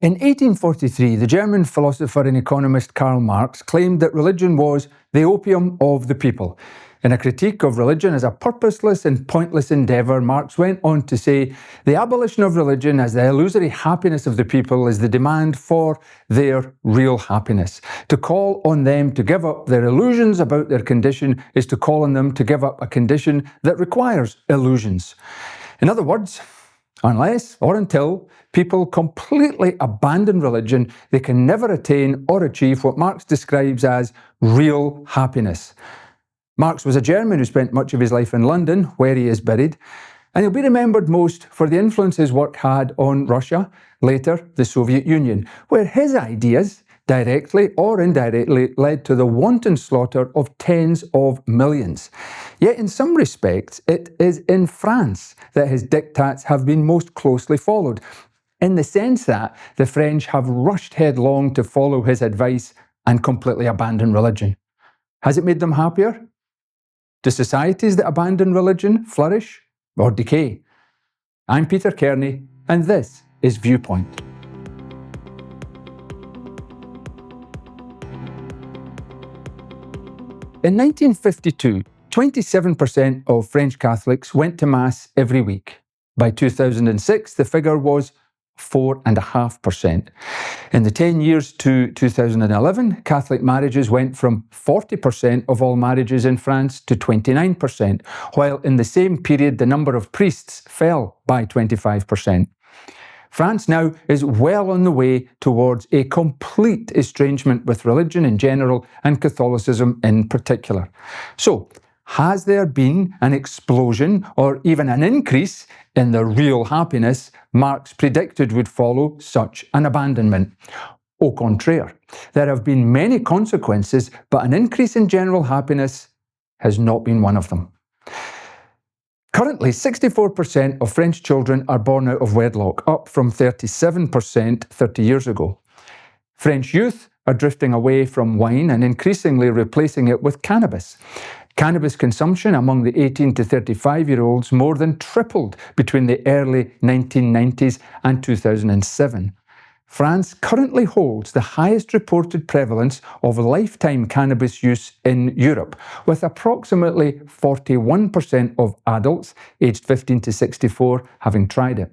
In 1843, the German philosopher and economist Karl Marx claimed that religion was the opium of the people. In a critique of religion as a purposeless and pointless endeavour, Marx went on to say, "The abolition of religion as the illusory happiness of the people is the demand for their real happiness. To call on them to give up their illusions about their condition is to call on them to give up a condition that requires illusions." In other words, unless or until people completely abandon religion, they can never attain or achieve what Marx describes as real happiness. Marx was a German who spent much of his life in London, where he is buried, and he'll be remembered most for the influence his work had on Russia, later the Soviet Union, where his ideas, directly or indirectly, led to the wanton slaughter of tens of millions. Yet in some respects, it is in France that his diktats have been most closely followed, in the sense that the French have rushed headlong to follow his advice and completely abandon religion. Has it made them happier? Do societies that abandon religion flourish or decay? I'm Peter Kearney, and this is Viewpoint. In 1952, 27% of French Catholics went to Mass every week. By 2006, the figure was 4.5%. In the 10 years to 2011, Catholic marriages went from 40% of all marriages in France to 29%, while in the same period the number of priests fell by 25%. France now is well on the way towards a complete estrangement with religion in general and Catholicism in particular. So, has there been an explosion or even an increase in the real happiness Marx predicted would follow such an abandonment? Au contraire, there have been many consequences, but an increase in general happiness has not been one of them. Currently, 64% of French children are born out of wedlock, up from 37% 30 years ago. French youth are drifting away from wine and increasingly replacing it with cannabis. Cannabis consumption among the 18 to 35-year-olds more than tripled between the early 1990s and 2007. France currently holds the highest reported prevalence of lifetime cannabis use in Europe, with approximately 41% of adults aged 15 to 64 having tried it.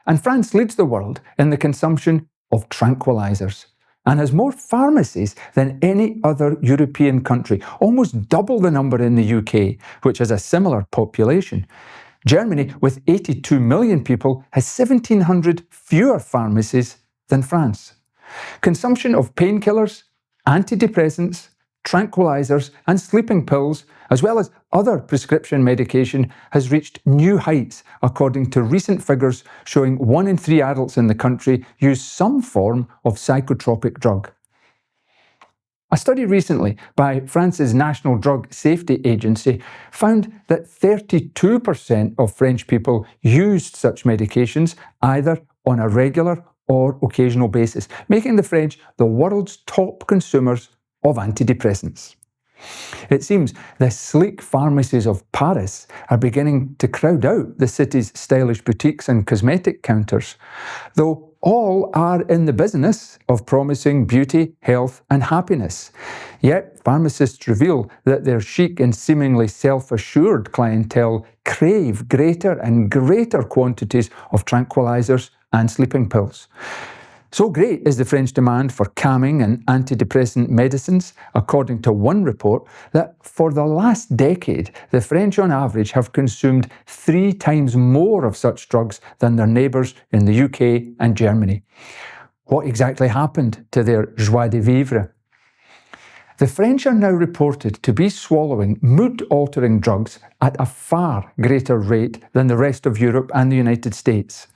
And France leads the world in the consumption of tranquilizers and has more pharmacies than any other European country, almost double the number in the UK, which has a similar population. Germany, with 82 million people, has 1,700 fewer pharmacies than France. Consumption of painkillers, antidepressants, tranquilizers and sleeping pills, as well as other prescription medication, has reached new heights, according to recent figures showing 1 in 3 adults in the country use some form of psychotropic drug. A study recently by France's National Drug Safety Agency found that 32% of French people used such medications either on a regular or occasional basis, making the French the world's top consumers of antidepressants. It seems the sleek pharmacies of Paris are beginning to crowd out the city's stylish boutiques and cosmetic counters, though all are in the business of promising beauty, health and happiness. Yet pharmacists reveal that their chic and seemingly self-assured clientele crave greater and greater quantities of tranquilizers and sleeping pills. So great is the French demand for calming and antidepressant medicines, according to one report, that for the last decade, the French on average have consumed 3 times more of such drugs than their neighbours in the UK and Germany. What exactly happened to their joie de vivre? The French are now reported to be swallowing mood-altering drugs at a far greater rate than the rest of Europe and the United States.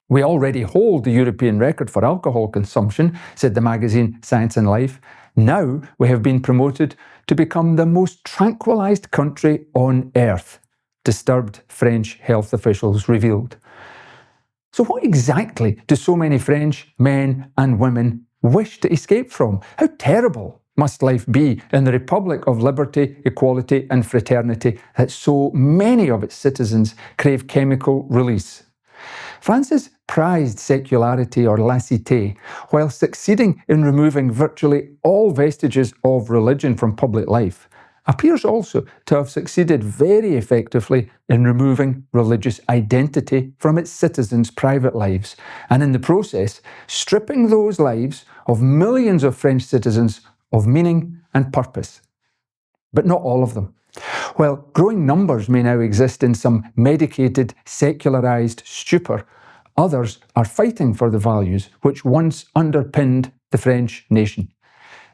We already hold the European record for alcohol consumption, said the magazine Science and Life. Now we have been promoted to become the most tranquilized country on earth, disturbed French health officials revealed. So what exactly do so many French men and women wish to escape from? How terrible must life be in the Republic of Liberty, Equality and Fraternity that so many of its citizens crave chemical release? Francis prized secularity or laïcité, while succeeding in removing virtually all vestiges of religion from public life, appears also to have succeeded very effectively in removing religious identity from its citizens' private lives, and in the process, stripping those lives of millions of French citizens of meaning and purpose. But not all of them. While growing numbers may now exist in some medicated, secularised stupor, others are fighting for the values which once underpinned the French nation.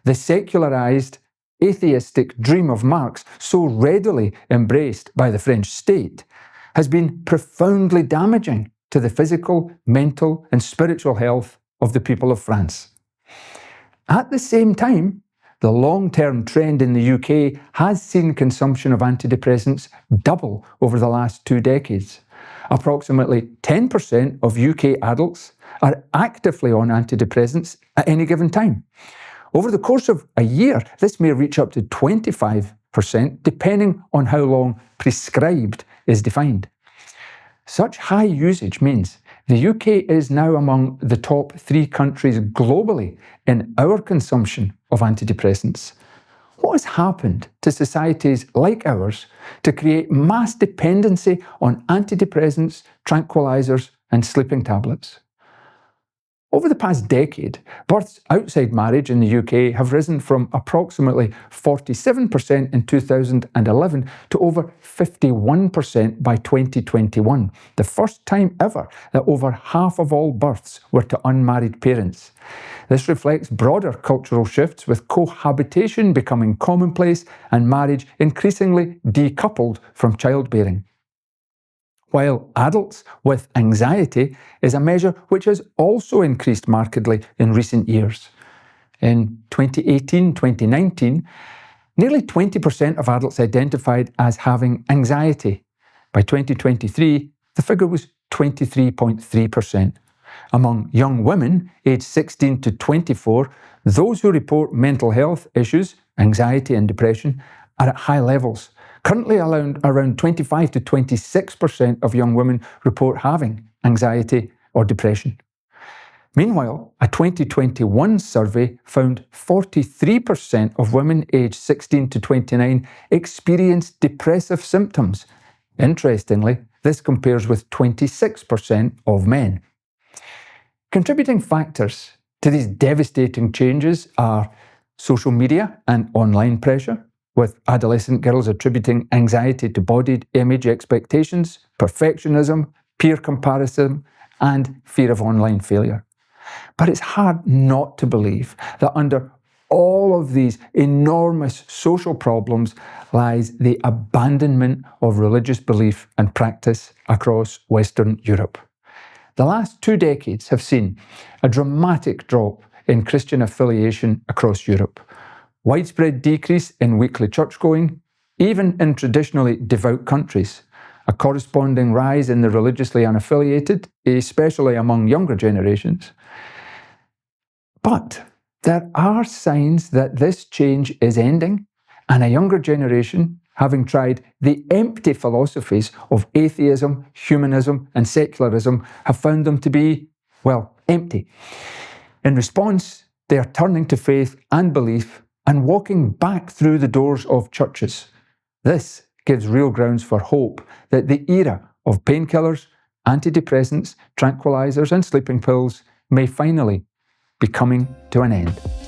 The secularised, atheistic dream of Marx, so readily embraced by the French state, has been profoundly damaging to the physical, mental, and spiritual health of the people of France. At the same time, the long-term trend in the UK has seen consumption of antidepressants double over the last 2 decades. Approximately 10% of UK adults are actively on antidepressants at any given time. Over the course of a year, this may reach up to 25%, depending on how long prescribed is defined. Such high usage means the UK is now among the top 3 countries globally in our consumption of antidepressants. What has happened to societies like ours to create mass dependency on antidepressants, tranquilizers, and sleeping tablets? Over the past decade, births outside marriage in the UK have risen from approximately 47% in 2011 to over 51% by 2021, the first time ever that over half of all births were to unmarried parents. This reflects broader cultural shifts, with cohabitation becoming commonplace and marriage increasingly decoupled from childbearing. While adults with anxiety is a measure which has also increased markedly in recent years. In 2018-2019, nearly 20% of adults identified as having anxiety. By 2023, the figure was 23.3%. Among young women aged 16 to 24, those who report mental health issues, anxiety and depression, are at high levels. Currently, around 25 to 26% of young women report having anxiety or depression. Meanwhile, a 2021 survey found 43% of women aged 16 to 29 experienced depressive symptoms. Interestingly, this compares with 26% of men. Contributing factors to these devastating changes are social media and online pressure, with adolescent girls attributing anxiety to body image expectations, perfectionism, peer comparison, and fear of online failure. But it's hard not to believe that under all of these enormous social problems lies the abandonment of religious belief and practice across Western Europe. The last 2 decades have seen a dramatic drop in Christian affiliation across Europe, widespread decrease in weekly church-going, even in traditionally devout countries, a corresponding rise in the religiously unaffiliated, especially among younger generations. But there are signs that this change is ending, and a younger generation, having tried the empty philosophies of atheism, humanism, and secularism, have found them to be, well, empty. In response, they are turning to faith and belief and walking back through the doors of churches. This gives real grounds for hope that the era of painkillers, antidepressants, tranquilizers, and sleeping pills may finally be coming to an end.